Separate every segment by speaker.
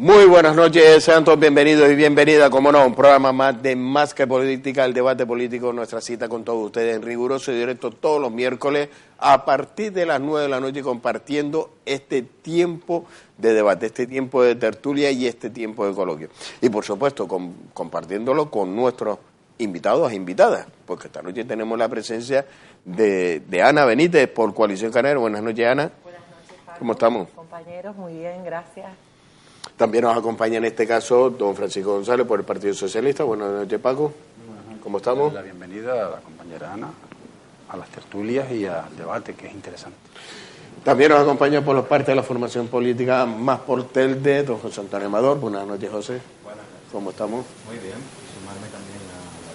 Speaker 1: Muy buenas noches, sean todos bienvenidos y bienvenidas, como no, a un programa más de Más que Política, el debate político, nuestra cita con todos ustedes en riguroso y directo todos los miércoles a partir de las 9 de la noche, compartiendo este tiempo de debate, este tiempo de tertulia y este tiempo de coloquio. Y por supuesto, compartiéndolo con nuestros invitados e invitadas, porque esta noche tenemos la presencia de Ana Benítez por Coalición Canaria. Buenas noches, Ana.
Speaker 2: Buenas noches, Paco.
Speaker 1: ¿Cómo estamos?
Speaker 2: Compañeros, muy bien, gracias.
Speaker 1: También nos acompaña en este caso don Francisco González por el Partido Socialista. Buenas noches, Paco. ¿Cómo estamos?
Speaker 3: La bienvenida a la compañera Ana, a las tertulias y al debate, que es interesante.
Speaker 1: También nos acompaña por parte de la formación política Más por Telde, don José Antonio Amador. Buenas noches, José.
Speaker 4: Buenas noches.
Speaker 1: ¿Cómo estamos?
Speaker 4: Muy bien, sumarme también a la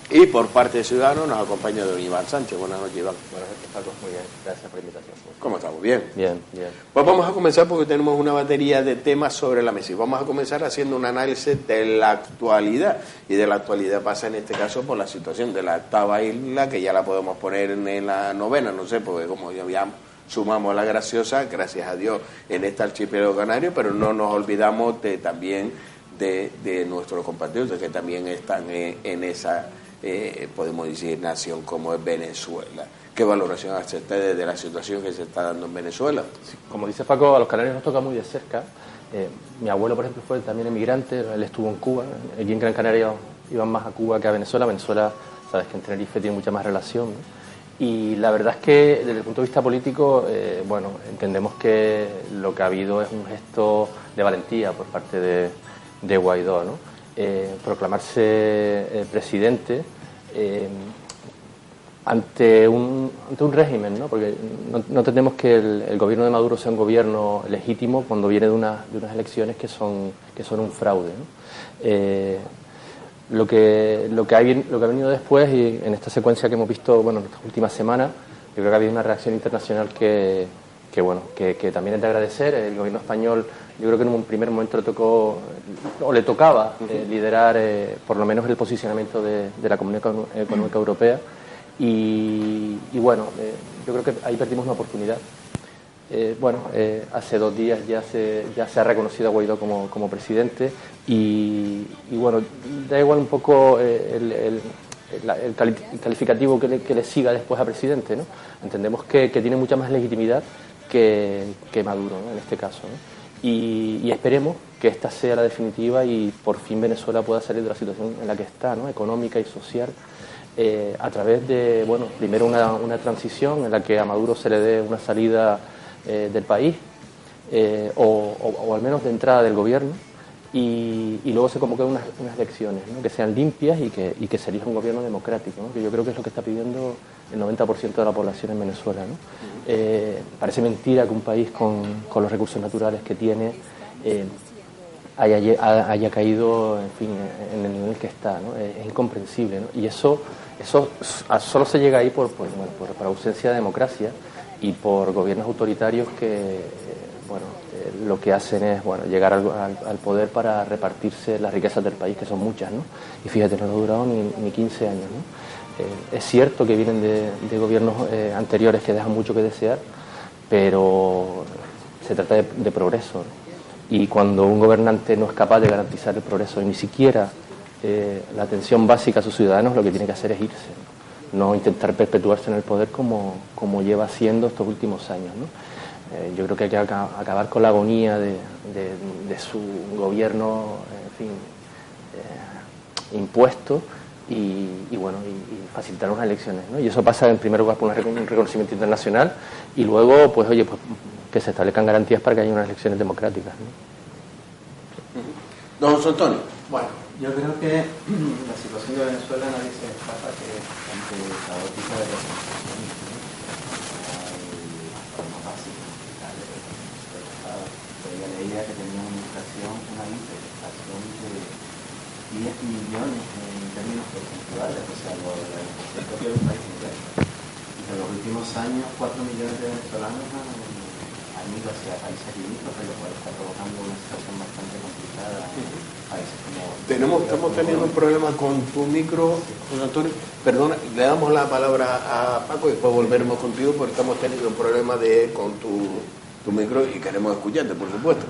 Speaker 4: bienvenida.
Speaker 1: Y por parte de Ciudadanos nos acompaña don Iván Sánchez. Buenas noches, Iván.
Speaker 4: Buenas noches, Paco. Muy bien, gracias por la invitación.
Speaker 1: ¿Cómo estamos? ¿Bien?
Speaker 4: Bien, bien.
Speaker 1: Pues vamos a comenzar porque tenemos una batería de temas sobre la mesa y vamos a comenzar haciendo un análisis de la actualidad, y de la actualidad pasa en este caso por la situación de la octava isla, que ya la podemos poner en la novena, no sé, porque como ya sumamos a la graciosa, gracias a Dios, en este archipiélago canario, pero no nos olvidamos también de nuestros compatriotas que también están en esa, podemos decir, nación como es Venezuela. ¿Qué valoración hace usted de la situación que se está dando en Venezuela?
Speaker 4: Sí, como dice Paco, a los canarios nos toca muy de cerca. Mi abuelo, por ejemplo, fue también emigrante, él estuvo en Cuba. Aquí en Gran Canaria iban más a Cuba que a Venezuela. Venezuela, sabes que en Tenerife tiene mucha más relación, ¿no? Y la verdad es que, desde el punto de vista político, bueno, entendemos que lo que ha habido es un gesto de valentía por parte de Guaidó, ¿no? Proclamarse presidente ante un régimen, ¿no? Porque no entendemos que el gobierno de Maduro sea un gobierno legítimo cuando viene de unas elecciones que son un fraude, ¿no? Lo que ha venido después, y en esta secuencia que hemos visto, bueno, en estas últimas semanas, yo creo que ha habido una reacción internacional que también es de agradecer. El gobierno español, yo creo que en un primer momento le tocaba liderar por lo menos el posicionamiento de la Comunidad Económica Europea. Y bueno, yo creo que ahí perdimos una oportunidad. Hace 2 días ya se ha reconocido a Guaidó como presidente y bueno, da igual un poco el calificativo que le siga después a presidente, ¿no? Entendemos que tiene mucha más legitimidad que Maduro, ¿no? En este caso, ¿no? Y esperemos que esta sea la definitiva y por fin Venezuela pueda salir de la situación en la que está, ¿no? Económica y social. A través de, bueno, primero una transición en la que a Maduro se le dé una salida del país, o al menos de entrada del gobierno, y luego se convoquen unas elecciones, ¿no? Que sean limpias y que se elija un gobierno democrático, ¿no? Que yo creo que es lo que está pidiendo el 90% de la población en Venezuela, ¿no? Parece mentira que un país con los recursos naturales que tiene haya caído, en fin, en el nivel que está, ¿no? Es incomprensible, ¿no? Y eso solo se llega ahí por ausencia de democracia y por gobiernos autoritarios que lo que hacen es llegar al poder para repartirse las riquezas del país, que son muchas, ¿no? Y fíjate, no ha durado ni 15 años, ¿no? Es cierto que vienen de gobiernos anteriores que dejan mucho que desear, pero se trata de progreso, ¿no? Y cuando un gobernante no es capaz de garantizar el progreso y ni siquiera la atención básica a sus ciudadanos, lo que tiene que hacer es irse, no intentar perpetuarse en el poder como lleva haciendo estos últimos años, ¿no? Yo creo que hay que acabar con la agonía de su gobierno, en fin, impuesto y facilitar unas elecciones, ¿no? Y eso pasa en primer lugar por un reconocimiento internacional y luego, pues que se establezcan garantías para que haya unas elecciones democráticas, ¿no?
Speaker 1: Don José Antonio.
Speaker 5: Bueno, yo creo que la situación de Venezuela nadie se escapa que es bastante caótica de la situación, ¿no? Las formas básicas de ella leía que tenía una inflación de 10 millones en términos porcentuales, o sea, el propio del país entero. Y en los últimos años 4 millones de venezolanos han ido hacia países limítrofes, lo cual está provocando una situación bastante complicada en países como...
Speaker 1: Estamos teniendo un problema con tu micro, José Antonio. Perdona, le damos la palabra a Paco y después volveremos contigo porque estamos teniendo un problema con tu tu micro y queremos escucharte, por supuesto.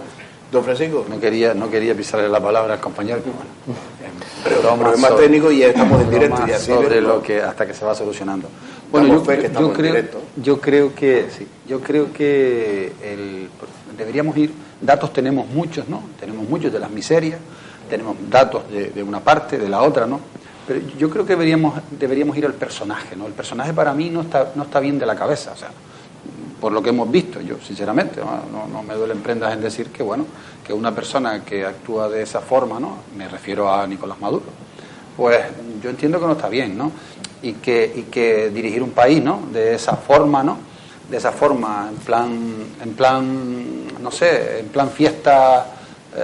Speaker 1: Don Francisco.
Speaker 3: No quería pisarle la palabra al compañero, pero bueno,
Speaker 1: problema técnico y ya estamos en directo. Y así
Speaker 3: sobre lo que hasta que se va solucionando.
Speaker 1: Bueno,
Speaker 3: yo creo que deberíamos ir. Datos tenemos muchos, ¿no? Tenemos muchos de las miserias, tenemos datos de una parte, de la otra, ¿no? Pero yo creo que deberíamos ir al personaje, ¿no? El personaje para mí no está bien de la cabeza, o sea, por lo que hemos visto, yo sinceramente no me duelen prendas en decir que bueno, que una persona que actúa de esa forma, ¿no? Me refiero a Nicolás Maduro, pues yo entiendo que no está bien, ¿no? Y que dirigir un país, ¿no? De esa forma, ¿no? De esa forma, en plan, no sé, en plan fiesta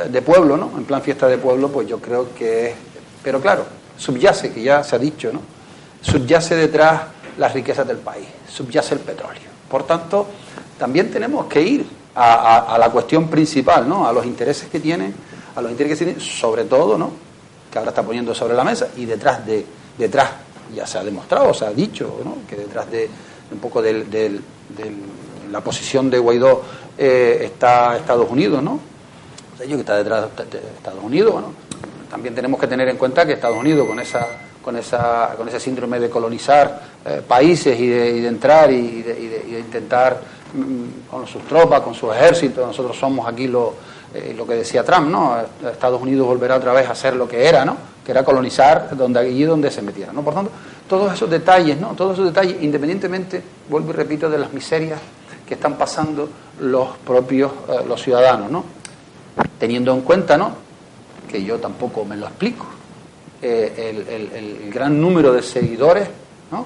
Speaker 3: de pueblo, ¿no? En plan fiesta de pueblo, pues yo creo que es, pero claro, subyace, que ya se ha dicho, ¿no? Subyace detrás las riquezas del país, subyace el petróleo. Por tanto, también tenemos que ir a la cuestión principal, ¿no? A los intereses que tienen, sobre todo, ¿no? Que ahora está poniendo sobre la mesa, y detrás, ya se ha demostrado, se ha dicho, ¿no? Que detrás de un poco de la posición de Guaidó está Estados Unidos, ¿no? O sea, yo que está detrás de Estados Unidos, bueno, también tenemos que tener en cuenta que Estados Unidos con ese síndrome de colonizar países y de entrar y de intentar con sus tropas, con sus ejércitos. Nosotros somos aquí lo que decía Trump, ¿no? Estados Unidos volverá otra vez a ser lo que era, ¿no? Que era colonizar allí donde se metiera, ¿no? Por tanto, todos esos detalles, ¿no? Todos esos detalles, independientemente, vuelvo y repito, de las miserias que están pasando los propios los ciudadanos, ¿no? Teniendo en cuenta, ¿no? Que yo tampoco me lo explico, el gran número de seguidores, ¿no?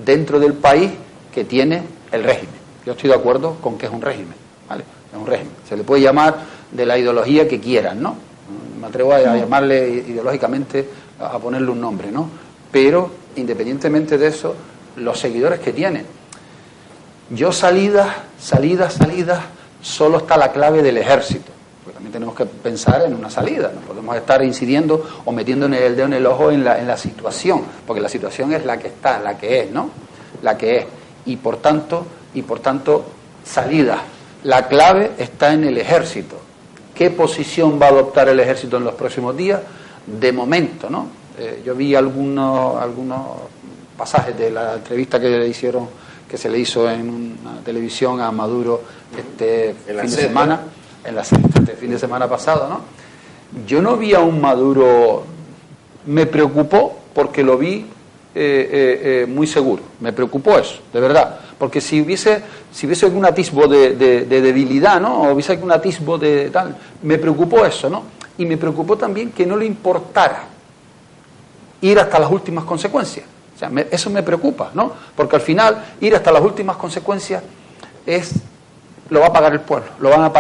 Speaker 3: Dentro del país que tiene el régimen. Yo estoy de acuerdo con que es un régimen, ¿vale? Es un régimen. Se le puede llamar de la ideología que quieran, ¿no? Me atrevo a llamarle ideológicamente, a ponerle un nombre, ¿no? Pero, independientemente de eso, los seguidores que tiene. Yo salidas, solo está la clave del ejército. Porque también tenemos que pensar en una salida. No podemos estar incidiendo o metiendo el dedo en el ojo en la situación, porque la situación es la que está, la que es, ¿no? La que es. Y por tanto, salida. La clave está en el ejército. ¿Qué posición va a adoptar el ejército en los próximos días? De momento, ¿no? Yo vi algunos pasajes de la entrevista que se le hizo en una televisión a Maduro este fin de semana pasado, ¿no? Yo no vi a un Maduro, me preocupó porque lo vi muy seguro, me preocupó eso, de verdad, porque si hubiese algún atisbo de debilidad, ¿no? O hubiese algún atisbo de tal, me preocupó eso, ¿no? Y me preocupó también que no le importara ir hasta las últimas consecuencias. O sea, eso me preocupa, ¿no? Porque al final ir hasta las últimas consecuencias lo va a pagar el pueblo, lo va a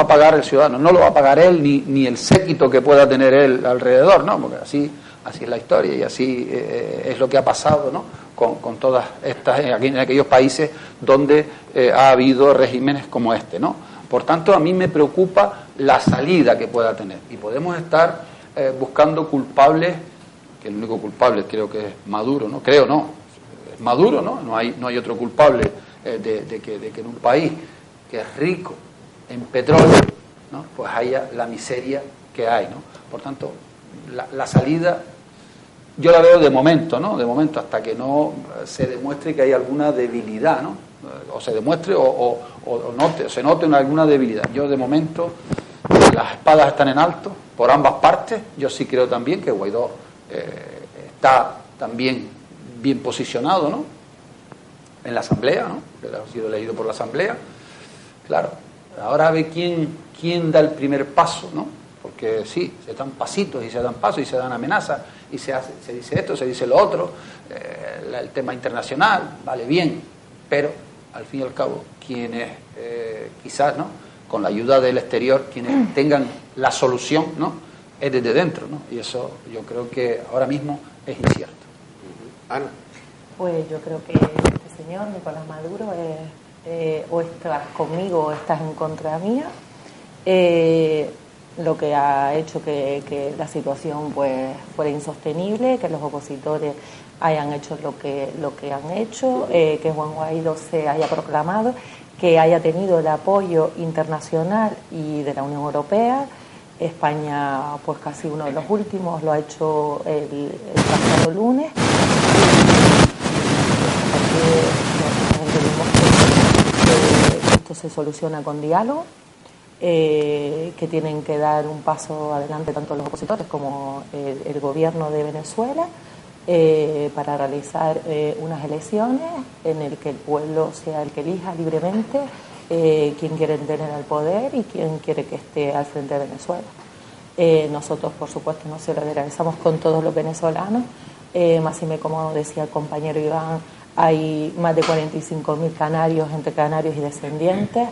Speaker 3: pagar el ciudadano, no lo va a pagar él ni el séquito que pueda tener él alrededor, ¿no? Porque así es la historia y así es lo que ha pasado, ¿no? Con todas estas, en aquellos países donde ha habido regímenes como este, ¿no? Por tanto, a mí me preocupa la salida que pueda tener. Y podemos estar buscando culpables, que el único culpable creo que es Maduro, ¿no? Creo, no. Es Maduro, ¿no? No hay otro culpable de que en un país que es rico en petróleo, ¿no? Pues haya la miseria que hay, ¿no? Por tanto, la salida yo la veo de momento, ¿no? De momento, hasta que no se demuestre que hay alguna debilidad, ¿no? O se demuestre o se note alguna debilidad. Yo de momento, las espadas están en alto por ambas partes. Yo sí creo también que Guaidó está también bien posicionado, ¿no? En la Asamblea, ¿no? Que ha sido elegido por la Asamblea. Claro, ahora ve quién da el primer paso, ¿no? Porque sí, se dan pasitos y se dan pasos y se dan amenazas y se dice esto, se dice lo otro, el tema internacional, vale bien, pero al fin y al cabo quienes quizás, ¿no? Con la ayuda del exterior, quienes tengan la solución, ¿no? Es desde dentro, ¿no? Y eso yo creo que ahora mismo es incierto.
Speaker 1: Ana.
Speaker 2: Pues yo creo que este señor, Nicolás Maduro, o estás conmigo o estás en contra mía. Lo que ha hecho que la situación pues fuera insostenible, que los opositores hayan hecho lo que han hecho, que Juan Guaidó se haya proclamado que haya tenido el apoyo internacional y de la Unión Europea. España, pues casi uno de los últimos, lo ha hecho el pasado lunes. Entendemos que esto se soluciona con diálogo, que tienen que dar un paso adelante tanto los opositores como el gobierno de Venezuela para realizar unas elecciones en el que el pueblo sea el que elija libremente quién quiere tener el poder y quién quiere que esté al frente de Venezuela. Nosotros, por supuesto, nos solidarizamos con todos los venezolanos, máxime, como decía el compañero Iván, hay más de 45.000 canarios, entre canarios y descendientes,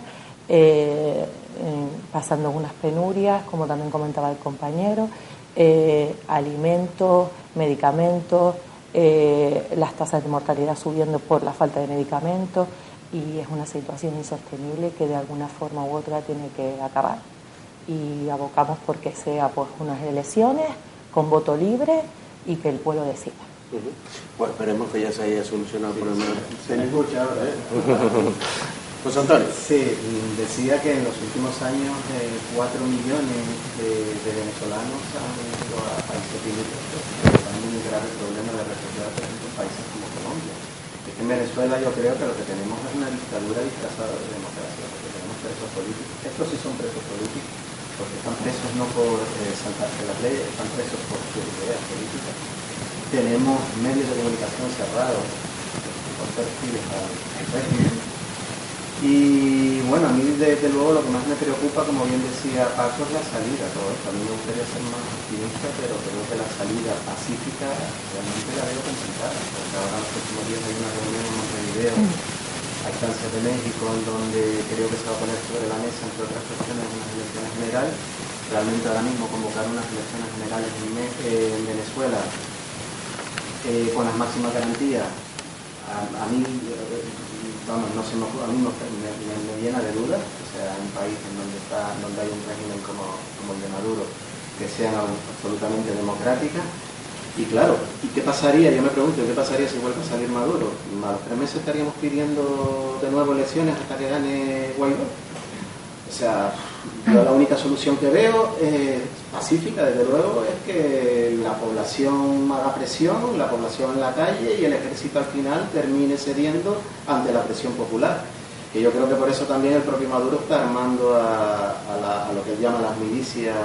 Speaker 2: pasando unas penurias, como también comentaba el compañero, alimentos, medicamentos, las tasas de mortalidad subiendo por la falta de medicamentos, y es una situación insostenible que de alguna forma u otra tiene que acabar. Y abocamos porque sea pues unas elecciones con voto libre y que el pueblo decida.
Speaker 1: Bueno, esperemos que ya se haya solucionado por el menos. ¿Se me escucha ahora? José Antonio.
Speaker 5: Sí, decía que en los últimos años 4 millones de venezolanos han ido a países limítrofes, presentando un grave problema de refugiados en países como Colombia. En Venezuela yo creo que lo que tenemos es una dictadura disfrazada de democracia, porque tenemos presos políticos. Estos sí son presos políticos, porque están presos no por saltarse las leyes, están presos por sus ideas políticas. Tenemos medios de comunicación cerrados, por perfiles al régimen. Y bueno, a mí desde luego lo que más me preocupa, como bien decía Paco, es la salida, todo esto. A mí me gustaría ser más optimista, pero creo que la salida pacífica realmente la veo complicada, porque ahora en los próximos días hay una reunión en Montevideo a instancias de México, en donde creo que se va a poner sobre la mesa, entre otras cuestiones, unas elecciones generales. Realmente ahora mismo convocar unas elecciones generales en Venezuela con las máximas garantías, a mí vamos, no se me ocurre, a mí me llena de dudas, o sea, un país en donde hay un régimen como el de Maduro, que sean absolutamente democráticas. Y claro, ¿y qué pasaría? Yo me pregunto, ¿qué pasaría si vuelve a salir Maduro? A los 3 meses estaríamos pidiendo de nuevo elecciones hasta que gane Guaidó. O sea, yo la única solución que veo pacífica, desde luego, es que la población haga presión, la población en la calle, y el ejército al final termine cediendo ante la presión popular. Y yo creo que por eso también el propio Maduro está armando a lo que él llama las milicias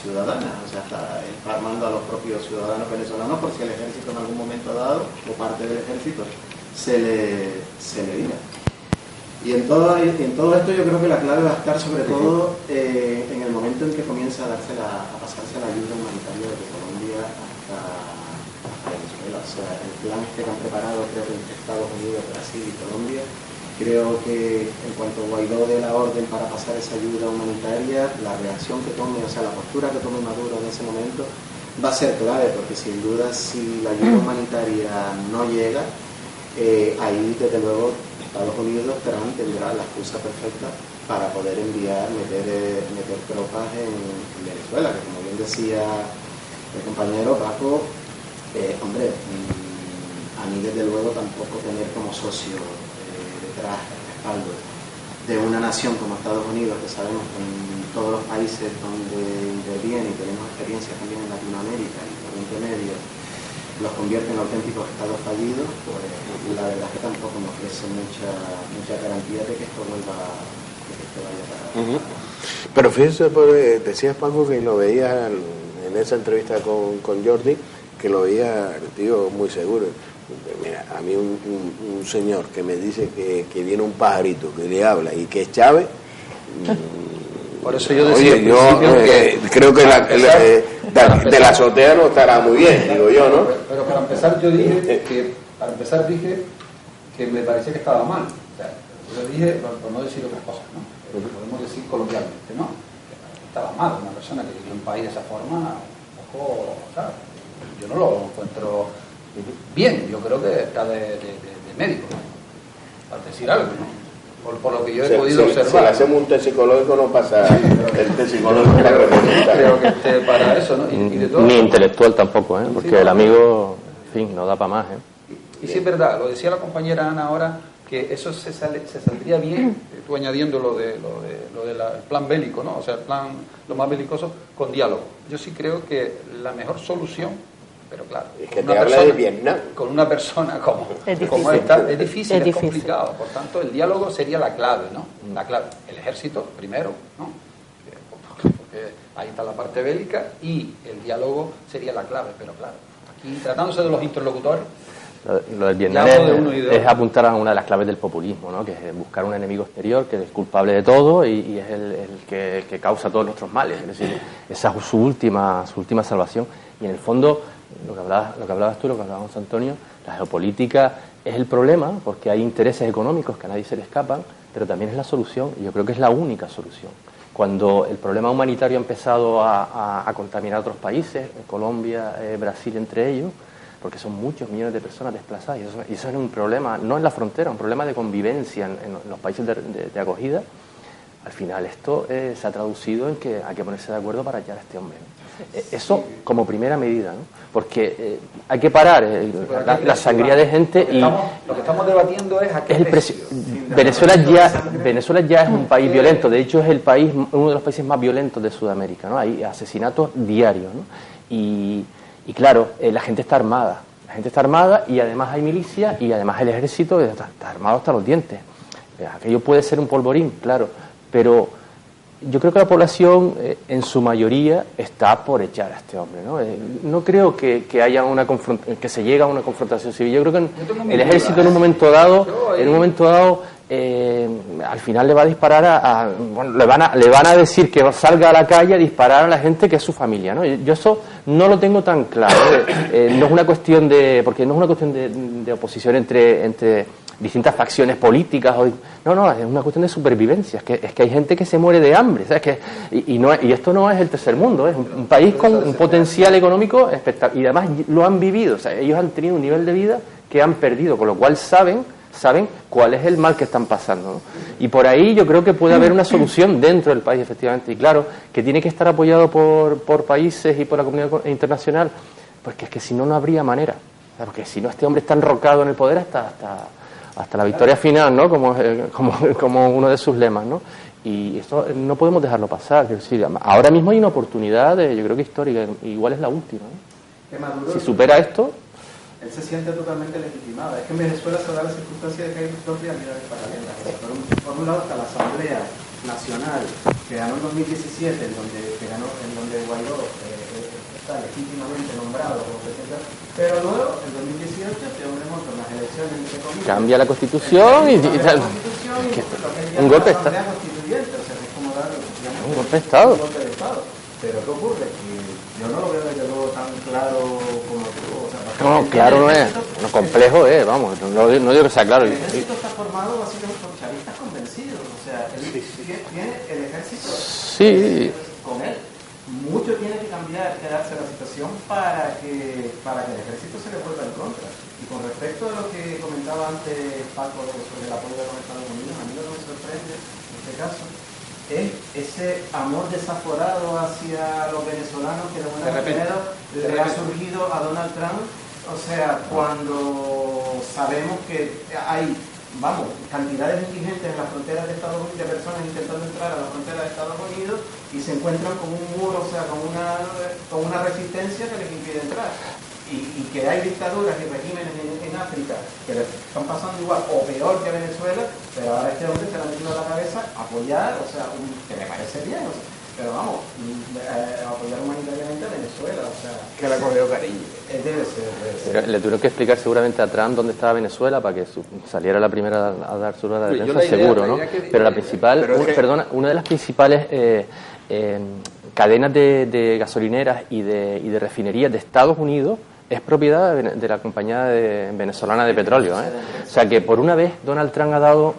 Speaker 5: ciudadanas, o sea, está armando a los propios ciudadanos venezolanos por si el ejército en algún momento dado, o parte del ejército, se le diga. Y en todo esto yo creo que la clave va a estar sobre todo en el momento en que comienza a pasarse la ayuda humanitaria desde Colombia hasta Venezuela. O sea, el plan que han preparado, creo que entre Estados Unidos, Brasil y Colombia, creo que en cuanto Guaidó dé la orden para pasar esa ayuda humanitaria, la reacción que tome, o sea, la postura que tome Maduro en ese momento va a ser clave, porque sin duda si la ayuda humanitaria no llega, ahí desde luego Estados Unidos tendrá la excusa perfecta para poder meter tropas en Venezuela, que como bien decía el compañero Paco, hombre, a mí desde luego tampoco tener como socio detrás, respaldo de una nación como Estados Unidos, que sabemos que en todos los países donde interviene, y tenemos experiencia también en Latinoamérica y en Oriente Medio, los convierte en auténticos estados fallidos, pues la verdad es que tampoco me ofrece mucha garantía de que esto vaya para...
Speaker 1: Pero fíjese, decías, Paco, que lo veías en esa entrevista con Jordi, que lo veía el tío muy seguro. Mira, a mí un señor que me dice que viene un pajarito que le habla y que es Chávez...
Speaker 3: Por eso yo decía,
Speaker 1: oye, yo creo que de la azotea no estará muy bien, digo yo, ¿no?
Speaker 3: Pero para empezar yo dije que me parecía que estaba mal. O sea, yo dije, por no decir otras cosas, ¿no? Podemos decir coloquialmente, ¿no? Que estaba mal una persona que vive en un país de esa forma, un poco, ¿sabes? Yo no lo encuentro bien, yo creo que está de médico, ¿no? Para decir algo, ¿no? Por lo que yo he podido observar.
Speaker 1: Si le hacemos un test psicológico no pasa el test psicológico.
Speaker 3: Creo que esté para eso, ¿no? Y de todo,
Speaker 4: ni intelectual tampoco, ¿eh? Porque sí, el amigo, en fin, no da para más, ¿eh?
Speaker 3: Y sí es verdad, lo decía la compañera Ana ahora, que eso se saldría bien, tú añadiendo lo del plan bélico, ¿no? O sea, el plan lo más belicoso, con diálogo. Yo sí creo que la mejor solución, pero claro,
Speaker 1: es que te habla de Vietnam.
Speaker 3: Con una persona como esta, es difícil, es complicado. Por tanto, el diálogo sería la clave, ¿no? La clave. El ejército, primero, ¿no? Porque ahí está la parte bélica, y el diálogo sería la clave, pero claro, aquí tratándose de los interlocutores.
Speaker 4: Lo del Vietnam es apuntar a una de las claves del populismo, ¿no? Que es buscar un enemigo exterior que es culpable de todo y es el que causa todos nuestros males. Es decir, esa es su última salvación. Y en el fondo, lo que hablabas tú, lo que hablábamos Antonio, la geopolítica es el problema porque hay intereses económicos que a nadie se le escapan, pero también es la solución, y yo creo que es la única solución. Cuando el problema humanitario ha empezado a contaminar a otros países, Colombia, Brasil entre ellos, porque son muchos millones de personas desplazadas, y eso es un problema, no en la frontera, un problema de convivencia en los países de acogida. Al final esto se ha traducido en que hay que ponerse de acuerdo para hallar a este hombre, ¿no? Eso como primera medida, ¿no? Porque hay que parar la sangría de gente y
Speaker 3: lo que estamos debatiendo es a qué precio.
Speaker 4: Venezuela ya es un país violento. De hecho, es uno de los países más violentos de Sudamérica, ¿no? Hay asesinatos diarios, ¿no? Y claro, la gente está armada. La gente está armada y además hay milicia y además el ejército está armado hasta los dientes. Aquello puede ser un polvorín, claro, pero yo creo que la población en su mayoría está por echar a este hombre, ¿no? No creo que haya que se llegue a una confrontación civil. Yo creo que el ejército en un momento dado al final le va a disparar le van a decir que salga a la calle a disparar a la gente que es su familia, ¿no? Yo eso no lo tengo tan claro. No es una cuestión porque no es una cuestión de oposición entre distintas facciones políticas, no, es una cuestión de supervivencia. Es que hay gente que se muere de hambre, ¿sabes? Y esto no es el tercer mundo, es un país con un potencial económico espectacular, y además lo han vivido, o sea, ellos han tenido un nivel de vida que han perdido, con lo cual saben cuál es el mal que están pasando, ¿no? Y por ahí yo creo que puede haber una solución dentro del país, efectivamente, y claro, que tiene que estar apoyado por países y por la comunidad internacional, porque es que si no, no habría manera, porque si no, este hombre está enrocado en el poder hasta la victoria final, ¿no? Como uno de sus lemas, ¿no? Y esto no podemos dejarlo pasar. Es decir, ahora mismo hay una oportunidad, yo creo que histórica, igual es la última, ¿no? Si supera esto,
Speaker 5: él se siente totalmente legitimado. Es que en Venezuela se da la circunstancia de que hay dos realidades paralelas. Por un lado está la Asamblea Nacional que ganó en 2017, en donde Guaidó está legítimamente nombrado como presidente, pero luego en 2018 este hombre monta unas elecciones entre comillas,
Speaker 4: cambia la Constitución y tal. Un golpe de Estado. Un golpe de Estado.
Speaker 5: Pero ¿qué ocurre? Que yo no lo veo desde luego tan claro como tú. O sea,
Speaker 4: no, claro no es. No, complejo es, vamos. No digo que sea claro.
Speaker 5: El ejército está formado básicamente por chavistas convencidos. O sea, tiene el ejército con él. Mucho tiene que quedarse la situación para que el ejército se le vuelva en contra. Y con respecto a lo que comentaba antes Paco sobre el apoyo de los Estados Unidos, a mí lo que me sorprende en este caso es ese amor desaforado hacia los venezolanos que de buena manera le ha surgido a Donald Trump. O sea, cuando sabemos que hay, cantidades ingentes en las fronteras de Estados Unidos, de personas intentando entrar a la frontera de Estados Unidos y se encuentran con un muro, o sea, con una resistencia que les impide entrar. Y que hay dictaduras y regímenes en África que les están pasando igual o peor que Venezuela, pero ahora este hombre se le ha metido a la cabeza apoyar, o sea, que me parece bien, o sea, pero apoyar humanitariamente a Venezuela, o sea,
Speaker 1: que la cogió cariño.
Speaker 5: Debe ser.
Speaker 4: Le tuvieron que explicar seguramente a Trump dónde estaba Venezuela para que saliera la primera a dar su rueda de prensa, seguro, ¿no? Pero la principal, una de las principales cadenas de gasolineras y de refinerías de Estados Unidos es propiedad de la compañía venezolana de petróleo, ¿eh? O sea que por una vez Donald Trump ha dado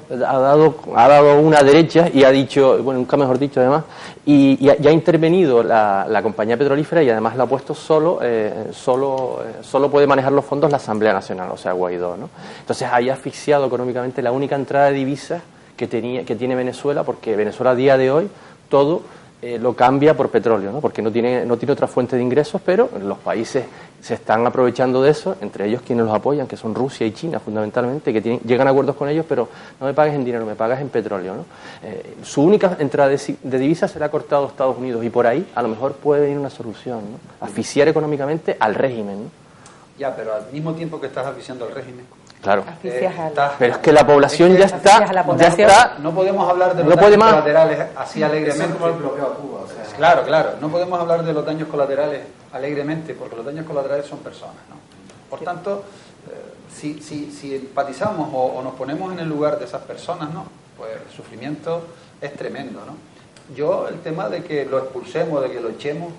Speaker 4: una derecha y ha dicho, bueno, nunca mejor dicho además, y ha intervenido la compañía petrolífera y además la ha puesto solo puede manejar los fondos la Asamblea Nacional, o sea, Guaidó, ¿no? Entonces ahí ha asfixiado económicamente la única entrada de divisas que tiene Venezuela, porque Venezuela a día de hoy todo lo cambia por petróleo, ¿no? Porque no tiene otra fuente de ingresos, pero los países se están aprovechando de eso, entre ellos quienes los apoyan, que son Rusia y China fundamentalmente, que llegan a acuerdos con ellos, pero no me pagues en dinero, me pagas en petróleo, ¿no? Su única entrada de divisas será cortado Estados Unidos, y por ahí a lo mejor puede venir una solución, ¿no? Asfixiar económicamente al régimen, ¿no?
Speaker 3: Ya, pero al mismo tiempo que estás asfixiando al régimen.
Speaker 4: Claro.
Speaker 3: Pero
Speaker 4: es que la población ya está.
Speaker 3: No podemos hablar de los
Speaker 4: no puede
Speaker 3: daños
Speaker 4: más.
Speaker 3: colaterales así alegremente.
Speaker 5: Eso es como el bloqueo a Cuba. O sea,
Speaker 3: Claro. No podemos hablar de los daños colaterales alegremente, porque los daños colaterales son personas, ¿no? Por tanto, si empatizamos o nos ponemos en el lugar de esas personas, ¿no? Pues el sufrimiento es tremendo, ¿no? Yo, el tema de que lo expulsemos, de que lo echemos,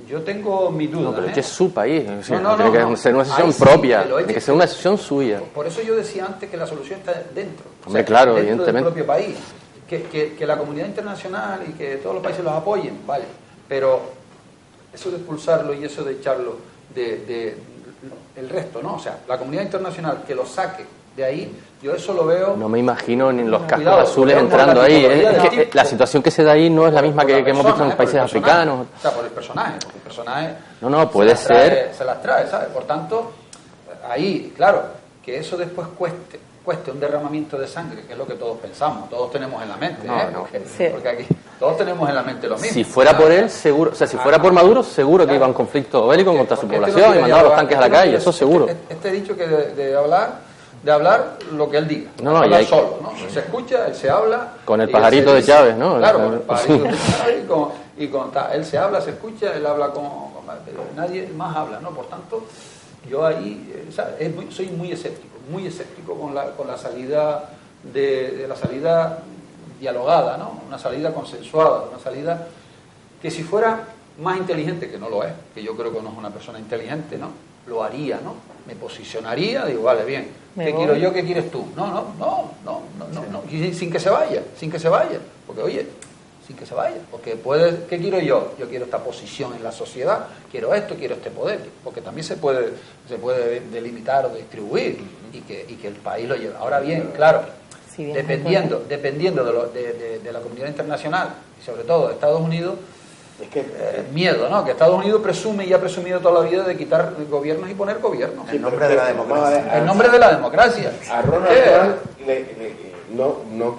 Speaker 3: yo tengo mis dudas.
Speaker 4: No, pero es que es su país. Tiene que ser una decisión
Speaker 3: Ahí sí,
Speaker 4: propia,
Speaker 3: que
Speaker 4: tiene que ser una decisión suya.
Speaker 3: Por eso yo decía antes que la solución está dentro.
Speaker 4: Hombre, claro,
Speaker 3: dentro
Speaker 4: evidentemente.
Speaker 3: del propio país. Que la comunidad internacional y que todos los países los apoyen, vale. Pero eso de expulsarlo y eso de echarlo el resto, ¿no? O sea, la comunidad internacional que lo saque de ahí, yo eso lo veo.
Speaker 4: No me imagino ni los cascos
Speaker 3: Cuidado,
Speaker 4: azules
Speaker 3: por
Speaker 4: entrando
Speaker 3: la
Speaker 4: ahí.
Speaker 3: tipología
Speaker 4: Es
Speaker 3: del
Speaker 4: que
Speaker 3: tipo.
Speaker 4: la situación que se da ahí no es la misma que hemos visto en los
Speaker 3: por
Speaker 4: países
Speaker 3: el personaje.
Speaker 4: africanos.
Speaker 3: O sea, por el personaje, porque el personaje
Speaker 4: No, puede ser.
Speaker 3: se las trae, ¿sabes? Por tanto, ahí, claro, que eso después cueste un derramamiento de sangre, que es lo que todos pensamos, todos tenemos en la mente,
Speaker 4: No.
Speaker 3: Porque aquí todos tenemos en la mente lo mismo.
Speaker 4: Si fuera por él, seguro, o sea, si fuera por Maduro, seguro que iba a un conflicto bélico contra su población y mandaba los tanques a la calle, eso seguro.
Speaker 3: Este dicho que de hablar lo que él diga, hablar solo, ¿no? Se escucha, él se habla.
Speaker 4: Con el
Speaker 3: y
Speaker 4: pajarito
Speaker 3: él
Speaker 4: de Chávez, ¿no?
Speaker 3: Claro, con el pajarito de Chávez y con él se habla, se escucha, él habla pero nadie más habla, ¿no? Por tanto, yo ahí soy muy escéptico con la salida de la salida dialogada, ¿no? Una salida consensuada, una salida que si fuera más inteligente, que no lo es, que yo creo que no es una persona inteligente, ¿no? Lo haría, ¿no? Me posicionaría, digo, vale, bien, ¿qué quiero yo, qué quieres tú? No, y sin que se vaya, porque oye, sin que se vaya, porque ¿qué quiero yo? Yo quiero esta posición en la sociedad, quiero esto, quiero este poder, porque también se puede delimitar o distribuir y que el país lo lleve. Ahora bien, claro, dependiendo de la comunidad internacional y sobre todo de Estados Unidos, es que miedo, ¿no? Que Estados Unidos presume y ha presumido toda la vida de quitar gobiernos y poner gobiernos.
Speaker 5: En nombre de la democracia.
Speaker 3: En nombre de la democracia.
Speaker 1: A Ronald Trump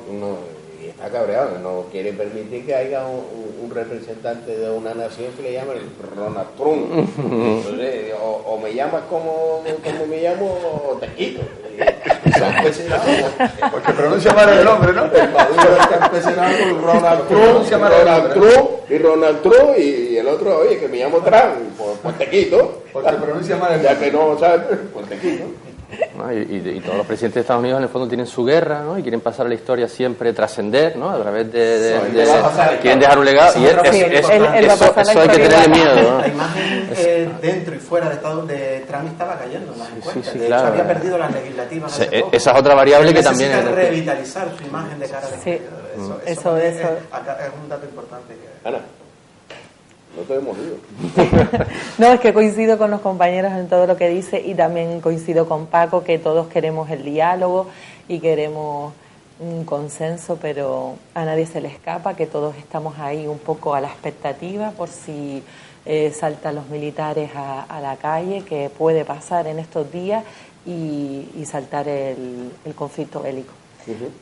Speaker 1: no está cabreado, no quiere permitir que haya un representante de una nación que le llamen Ronald Trump. Entonces, o me llamas como me llamo o te quito.
Speaker 3: Porque pronuncia mal el nombre, ¿no?
Speaker 1: Maduro está empecinado con Ronald Trump y el otro, oye, que me llamo Trump, pues te quito.
Speaker 3: Porque pronuncia mal el
Speaker 1: ya
Speaker 3: nombre.
Speaker 1: que no sabes, pues te quito.
Speaker 4: ¿No? Y todos los presidentes de Estados Unidos en el fondo tienen su guerra, ¿no? Y quieren pasar a la historia siempre, trascender, ¿no? A través quieren dejar un legado y eso hay que tenerle miedo, ¿no?
Speaker 5: La imagen dentro y fuera de Trump estaba cayendo en las encuestas. De
Speaker 4: claro.
Speaker 5: hecho, había perdido las legislativas hace poco.
Speaker 4: Esa es otra variable que también
Speaker 5: necesita revitalizar su imagen de cara de
Speaker 2: eso
Speaker 5: es un dato importante.
Speaker 1: Ana, no te hemos ido.
Speaker 2: No, es que coincido con los compañeros en todo lo que dice y también coincido con Paco que todos queremos el diálogo y queremos un consenso, pero a nadie se le escapa que todos estamos ahí un poco a la expectativa por si saltan los militares a la calle, que puede pasar en estos días y saltar el conflicto bélico.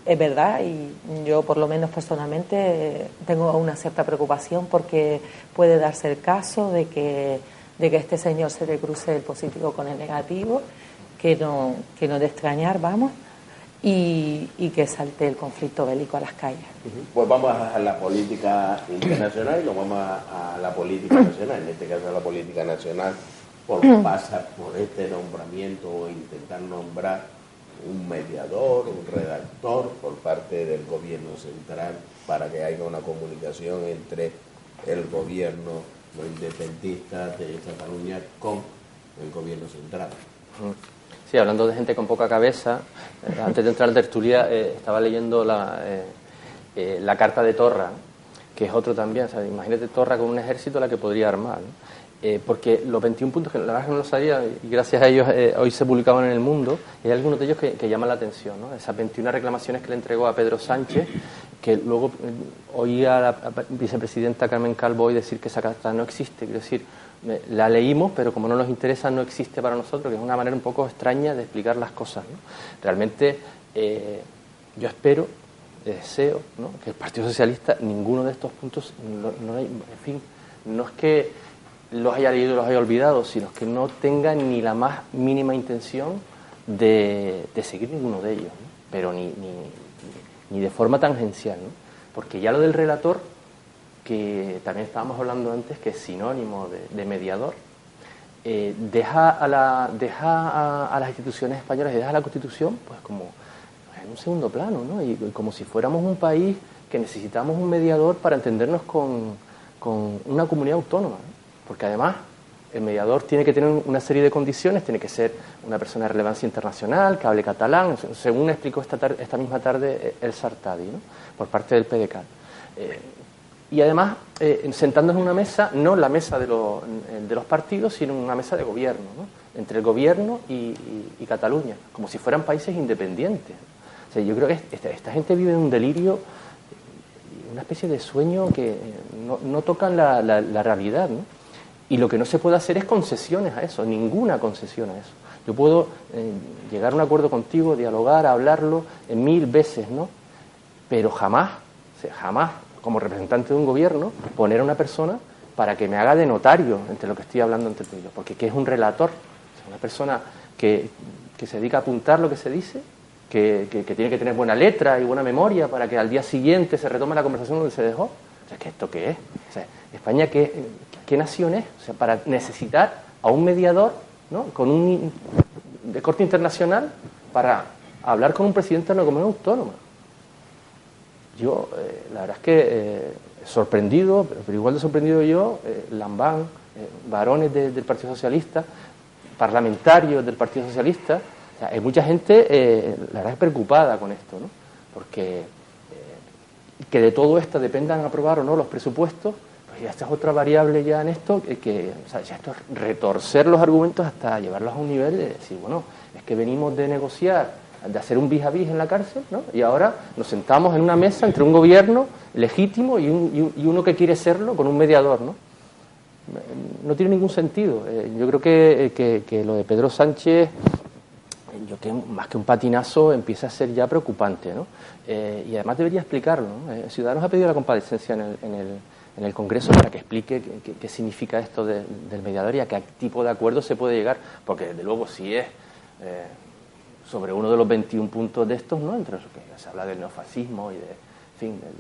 Speaker 2: Es verdad, y yo por lo menos personalmente tengo una cierta preocupación porque puede darse el caso de que este señor se le cruce el positivo con el negativo, que no de extrañar, vamos, y que salte el conflicto bélico a las calles.
Speaker 1: Pues vamos a la política internacional y nos vamos a la política nacional. En este caso la política nacional pasa por este nombramiento o intentar nombrar un mediador, un redactor por parte del gobierno central para que haya una comunicación entre el gobierno no independentista de Cataluña con el gobierno central.
Speaker 4: Sí, hablando de gente con poca cabeza, antes de entrar a tertulia estaba leyendo la carta de Torra, que es otro también, o sea, imagínate Torra con un ejército la que podría armar, ¿no? Porque los 21 puntos, que la verdad que no lo sabía, y gracias a ellos hoy se publicaban en El Mundo, y hay algunos de ellos que llaman la atención, ¿no? Esas 21 reclamaciones que le entregó a Pedro Sánchez que luego oí a la vicepresidenta Carmen Calvo hoy decir que esa carta no existe. Quiero decir, la leímos, pero como no nos interesa, no existe para nosotros, que es una manera un poco extraña de explicar las cosas, ¿no? Realmente, yo espero, deseo, ¿no?, que el Partido Socialista, ninguno de estos puntos, en fin, no es que los haya leído y los haya olvidado, sino que no tenga ni la más mínima intención de seguir ninguno de ellos, ¿no? Pero ni de forma tangencial, ¿no? Porque ya lo del relator, que también estábamos hablando antes, que es sinónimo de mediador, deja a las instituciones españolas y deja a la Constitución pues como en un segundo plano, ¿no? Y como si fuéramos un país que necesitamos un mediador para entendernos con una comunidad autónoma, ¿no? Porque además el mediador tiene que tener una serie de condiciones, tiene que ser una persona de relevancia internacional, que hable catalán, según explicó esta misma tarde el Sartadi, ¿no?, por parte del PDeCAT. Y además, sentándonos en una mesa, no la mesa de los partidos, sino una mesa de gobierno, ¿no?, entre el gobierno y Cataluña, como si fueran países independientes. O sea, yo creo que esta gente vive en un delirio, una especie de sueño que no tocan la realidad, ¿no? Y lo que no se puede hacer es concesiones a eso, ninguna concesión a eso. Yo puedo llegar a un acuerdo contigo, dialogar, hablarlo 1000 veces, ¿no? Pero jamás, como representante de un gobierno, poner a una persona para que me haga de notario entre lo que estoy hablando entre tú y yo. Porque ¿qué es un relator? O sea, una persona que se dedica a apuntar lo que se dice, que tiene que tener buena letra y buena memoria para que al día siguiente se retome la conversación donde se dejó. O sea, ¿esto qué es? O sea, España, ¿qué nación es? O sea, para necesitar a un mediador, ¿no?, de corte internacional para hablar con un presidente de una comunidad autónoma. Yo, la verdad es que sorprendido, pero igual de sorprendido yo, Lambán, varones del Partido Socialista, parlamentarios del Partido Socialista, o sea, hay mucha gente, la verdad, es preocupada con esto, ¿no? Porque que de todo esto dependan aprobar o no los presupuestos, pues ya esta es otra variable ya en esto, o sea, ya esto es retorcer los argumentos hasta llevarlos a un nivel de decir, bueno, es que venimos de negociar, de hacer un vis a vis en la cárcel, ¿no?, y ahora nos sentamos en una mesa entre un gobierno legítimo y uno que quiere serlo con un mediador, ¿no? No tiene ningún sentido. Yo creo que lo de Pedro Sánchez, yo creo que más que un patinazo empieza a ser ya preocupante, ¿no? Y además debería explicarlo, ¿no? Ciudadanos ha pedido la comparecencia en el Congreso para que explique qué significa esto del mediador y a qué tipo de acuerdo se puede llegar, porque desde luego si es sobre uno de los 21 puntos de estos, ¿no?, entre los que se habla del neofascismo y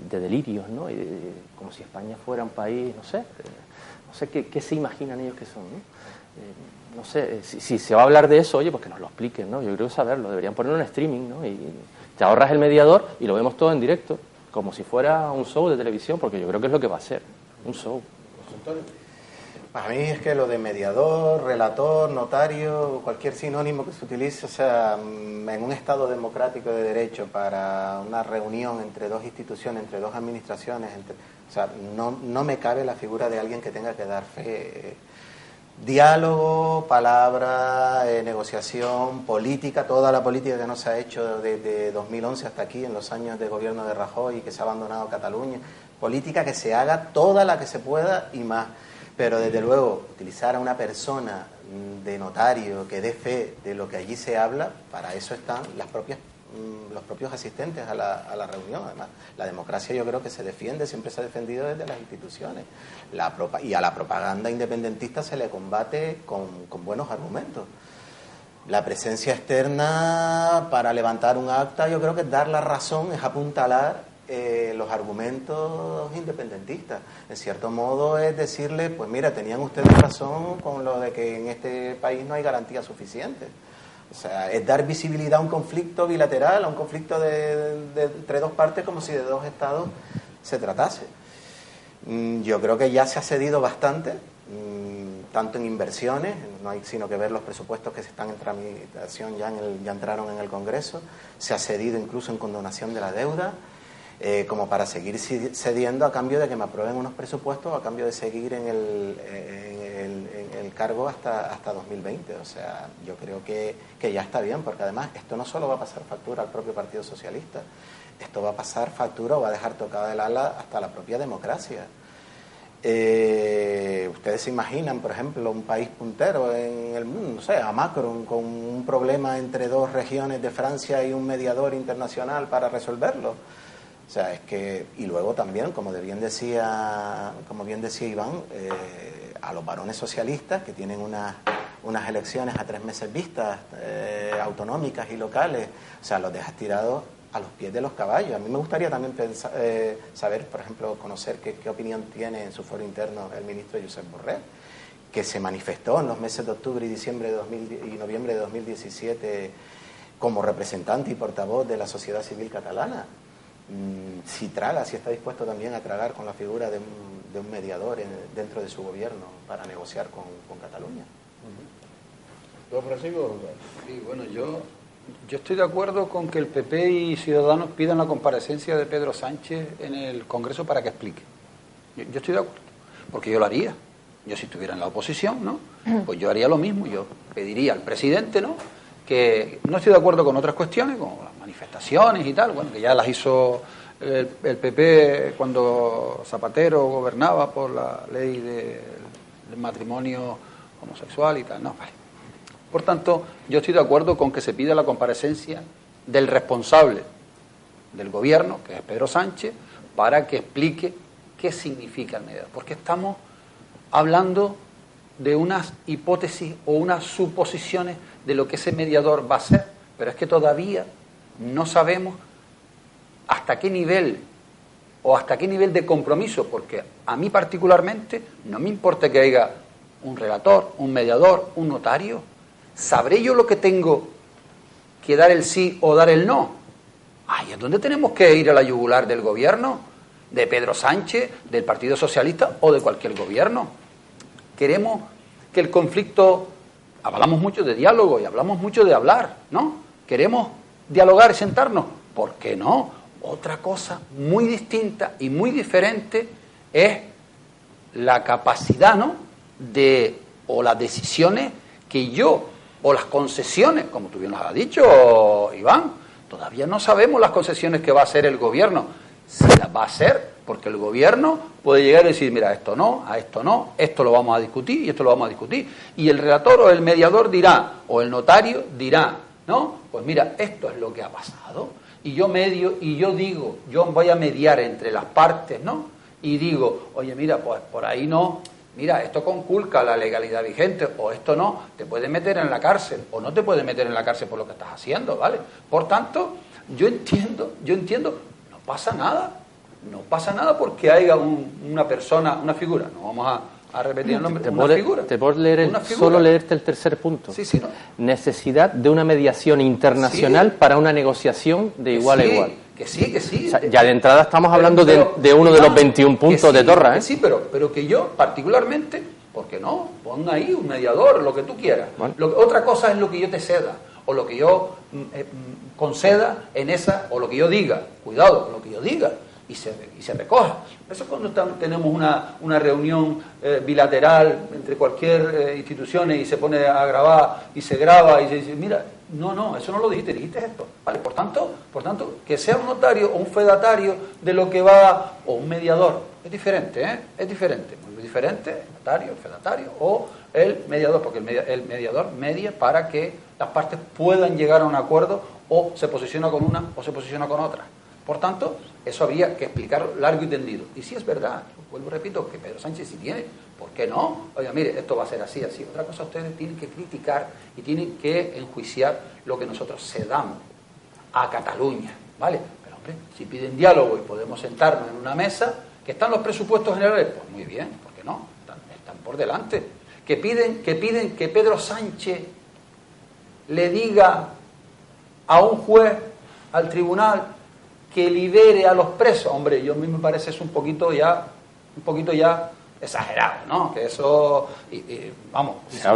Speaker 4: de delirios, ¿no?, y como si España fuera un país, no sé qué se imaginan ellos que son, ¿no? No sé, si se va a hablar de eso, oye, pues que nos lo expliquen, ¿no? Yo creo saberlo, deberían ponerlo en streaming, ¿no? Y te ahorras el mediador y lo vemos todo en directo, como si fuera un show de televisión, porque yo creo que es lo que va a ser, un show.
Speaker 5: Para mí es que lo de mediador, relator, notario, cualquier sinónimo que se utilice, o sea, en un Estado democrático de derecho para una reunión entre dos instituciones, entre dos administraciones, o sea, no me cabe la figura de alguien que tenga que dar fe. Diálogo, palabra, negociación, política, toda la política que no se ha hecho desde 2011 hasta aquí, en los años de gobierno de Rajoy y que se ha abandonado Cataluña, política que se haga toda la que se pueda y más. Pero desde luego, utilizar a una persona de notario que dé fe de lo que allí se habla, para eso están los propios asistentes a la reunión. Además, la democracia yo creo que se defiende, siempre se ha defendido desde las instituciones. Y a la propaganda independentista se le combate con buenos argumentos. La presencia externa para levantar un acta, yo creo que dar la razón, es apuntalar los argumentos independentistas. En cierto modo es decirle, pues mira, tenían ustedes razón con lo de que en este país no hay garantía suficiente. O sea, es dar visibilidad a un conflicto bilateral, a un conflicto entre dos partes, como si de dos estados se tratase. Yo creo que ya se ha cedido bastante, tanto en inversiones, no hay sino que ver los presupuestos que se están en tramitación, ya entraron en el Congreso, se ha cedido incluso en condonación de la deuda, como para seguir cediendo a cambio de que me aprueben unos presupuestos, a cambio de seguir en el cargo hasta 2020. O sea, yo creo que ya está bien, porque además esto no solo va a pasar factura al propio Partido Socialista, esto va a pasar factura o va a dejar tocada el ala hasta la propia democracia. Ustedes se imaginan, por ejemplo, un país puntero en el mundo, no sé, a Macron, con un problema entre dos regiones de Francia y un mediador internacional para resolverlo. O sea, es que, y luego también, como bien decía Iván, a los varones socialistas que tienen unas elecciones a 3 meses vistas, autonómicas y locales, o sea, los dejas tirados a los pies de los caballos. A mí me gustaría también saber, por ejemplo, conocer qué opinión tiene en su foro interno el ministro Josep Borrell, que se manifestó en los meses de octubre y noviembre de 2017 como representante y portavoz de la sociedad civil catalana. Si está dispuesto también a tragar con la figura de un mediador dentro de su gobierno para negociar con Cataluña.
Speaker 1: ¿Don Francisco?
Speaker 3: Sí, bueno, yo estoy de acuerdo con que el PP y Ciudadanos pidan la comparecencia de Pedro Sánchez en el Congreso para que explique. Yo estoy de acuerdo, porque yo lo haría. Yo si estuviera en la oposición, ¿no? Pues yo haría lo mismo. Yo pediría al presidente, ¿no?, que no estoy de acuerdo con otras cuestiones, como las manifestaciones y tal, bueno, que ya las hizo el PP cuando Zapatero gobernaba por la ley del matrimonio homosexual y tal, no, vale. Por tanto, yo estoy de acuerdo con que se pida la comparecencia del responsable del gobierno, que es Pedro Sánchez, para que explique qué significa el mediador, porque estamos hablando de unas hipótesis o unas suposiciones de lo que ese mediador va a ser, pero es que todavía no sabemos hasta qué nivel o hasta qué nivel de compromiso, porque a mí particularmente no me importa que haya un relator, un mediador, un notario. ¿Sabré yo lo que tengo que dar el sí o dar el no? Ahí es donde tenemos que ir a la yugular del gobierno, de Pedro Sánchez, del Partido Socialista o de cualquier gobierno. Queremos que el conflicto, hablamos mucho de diálogo y hablamos mucho de hablar, ¿no? Queremos dialogar y sentarnos. ¿Por qué no? Otra cosa muy distinta y muy diferente es la capacidad, ¿no?, o las decisiones que yo, o las concesiones, como tú bien nos has dicho, Iván, todavía no sabemos las concesiones que va a hacer el gobierno. Si las va a hacer, porque el gobierno puede llegar y decir, mira, esto no, esto lo vamos a discutir y esto lo vamos a discutir. Y el relator o el mediador dirá, o el notario dirá, ¿no? Pues mira, esto es lo que ha pasado. Y yo medio, y yo digo, yo voy a mediar entre las partes, ¿no? Y digo, oye, mira, pues por ahí no, mira, esto conculca la legalidad vigente, o esto no, te puede meter en la cárcel, o no te puede meter en la cárcel por lo que estás haciendo, ¿vale? Por tanto, yo entiendo, no pasa nada porque haya una persona, una figura, no vamos a repetir el nombre, una figura.
Speaker 4: Te puedo leer solo leerte el tercer punto.
Speaker 3: Sí, ¿no?
Speaker 4: Necesidad de una mediación internacional para una negociación de igual a igual.
Speaker 3: Que sí.
Speaker 4: O sea, ya de entrada estamos hablando de uno de los 21 puntos de Torra, ¿eh?
Speaker 3: Sí, pero que yo particularmente, ¿por qué no? Pon ahí un mediador, lo que tú quieras.
Speaker 4: Bueno.
Speaker 3: Otra cosa es lo que yo te ceda, o lo que yo conceda en esa, o lo que yo diga. Cuidado con lo que yo diga. Y se recoja. Eso es cuando tenemos una reunión bilateral entre cualquier institución y se pone a grabar y se graba y se dice, mira, no, eso no lo dijiste esto. Vale, por tanto, que sea un notario o un fedatario de lo que va, o un mediador, es diferente, ¿eh? Es diferente, muy diferente, el notario, el fedatario o el mediador, porque el mediador media para que las partes puedan llegar a un acuerdo, o se posiciona con una o se posiciona con otra. Por tanto, eso habría que explicarlo largo y tendido. Y sí es verdad, vuelvo y repito, que Pedro Sánchez sí tiene, ¿por qué no? Oiga, mire, esto va a ser así. Otra cosa, ustedes tienen que criticar y tienen que enjuiciar lo que nosotros cedamos a Cataluña, ¿vale? Pero hombre, si piden diálogo y podemos sentarnos en una mesa, que están los presupuestos generales, pues muy bien, ¿por qué no? Están por delante. Que piden que Pedro Sánchez le diga a un juez, al tribunal, que libere a los presos. Hombre, yo a mí me parece eso un poquito ya exagerado, ¿no? Que eso, vamos,
Speaker 4: se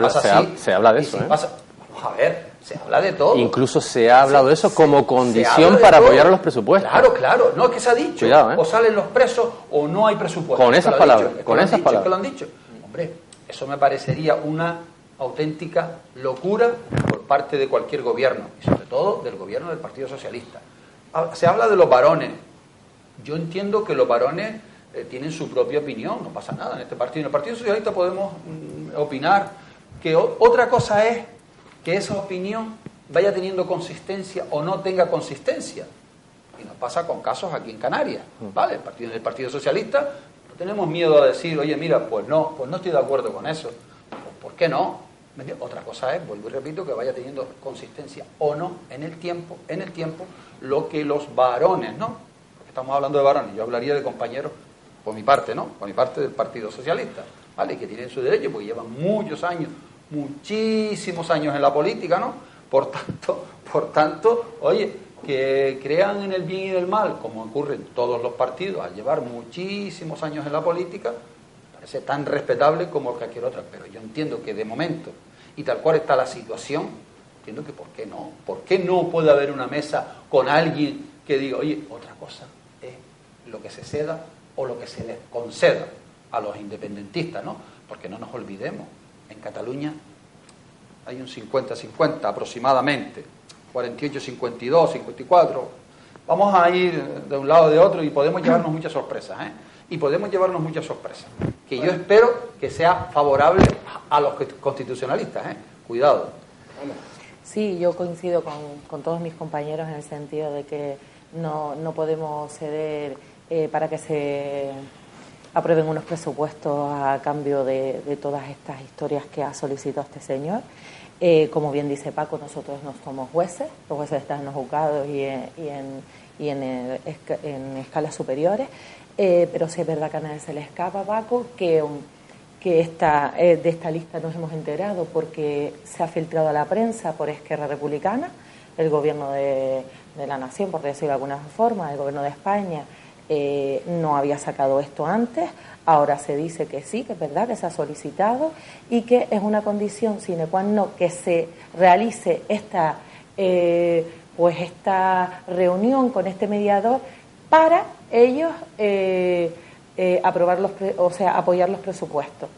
Speaker 4: habla de eso, ¿eh?
Speaker 3: Vamos a ver, se habla de todo.
Speaker 4: Incluso se ha hablado de eso como condición para apoyar a los presupuestos.
Speaker 3: Claro, no es que se ha dicho,
Speaker 4: cuidado, ¿eh?
Speaker 3: O salen los presos o no hay presupuesto.
Speaker 4: Con esas palabras,
Speaker 3: Es que lo han dicho. Hombre, eso me parecería una auténtica locura por parte de cualquier gobierno, y sobre todo del gobierno del Partido Socialista. se habla de los varones. Yo entiendo que los varones tienen su propia opinión, no pasa nada en este partido. En el Partido Socialista podemos opinar que otra cosa es que esa opinión vaya teniendo consistencia o no tenga consistencia. Y nos pasa con casos aquí en Canarias, ¿vale? El Partido Socialista no tenemos miedo a decir, oye, mira, pues no estoy de acuerdo con eso. ¿Por qué no? Otra cosa es, vuelvo y repito, que vaya teniendo consistencia o no en el tiempo, lo que los varones, ¿no? Porque estamos hablando de varones, yo hablaría de compañeros, por mi parte, ¿no? Por mi parte del Partido Socialista, ¿vale? Que tienen su derecho porque llevan muchos años, muchísimos años en la política, ¿no? Por tanto, oye, que crean en el bien y en el mal, como ocurre en todos los partidos, al llevar muchísimos años en la política, parece tan respetable como cualquier otra, pero yo entiendo que de momento, y tal cual está la situación, entiendo que ¿por qué no? ¿Por qué no puede haber una mesa con alguien que diga, oye, otra cosa es lo que se ceda o lo que se les conceda a los independentistas, ¿no? Porque no nos olvidemos, en Cataluña hay un 50-50 aproximadamente, 48-52, 54. Vamos a ir de un lado o de otro y podemos llevarnos muchas sorpresas, ¿eh? Y podemos llevarnos muchas sorpresas, que yo espero que sea favorable a los constitucionalistas, ¿eh? Cuidado.
Speaker 2: Sí, yo coincido con todos mis compañeros en el sentido de que no podemos ceder para que se aprueben unos presupuestos a cambio de todas estas historias que ha solicitado este señor. Como bien dice Paco, nosotros no somos jueces, los jueces están en los juzgados y en escalas superiores, pero sí es verdad que a nadie se le escapa, Paco, que de esta lista nos hemos enterado porque se ha filtrado a la prensa por Esquerra Republicana, el gobierno de la nación, por decirlo de alguna forma, el gobierno de España no había sacado esto antes. Ahora se dice que sí, que es verdad, que se ha solicitado y que es una condición sine qua non que se realice esta reunión con este mediador para ellos apoyar los presupuestos.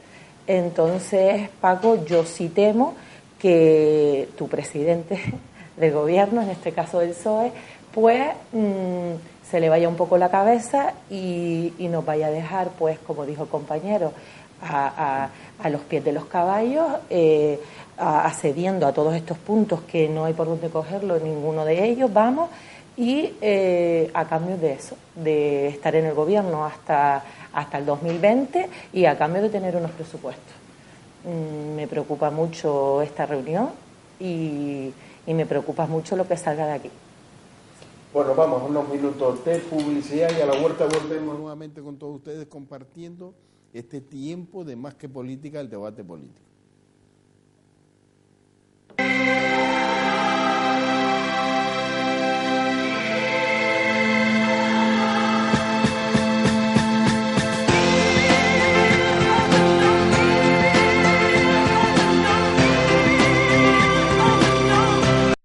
Speaker 2: Entonces, Paco, yo sí temo que tu presidente del gobierno, en este caso del PSOE, pues se le vaya un poco la cabeza y nos vaya a dejar, pues, como dijo el compañero, a los pies de los caballos, accediendo a todos estos puntos que no hay por dónde cogerlo, ninguno de ellos, vamos, y a cambio de eso, de estar en el gobierno hasta el 2020 y a cambio de tener unos presupuestos. Me preocupa mucho esta reunión y me preocupa mucho lo que salga de aquí.
Speaker 1: Bueno, vamos a unos minutos de publicidad y a la vuelta volvemos nuevamente con todos ustedes compartiendo este tiempo de Más que Política, el debate político.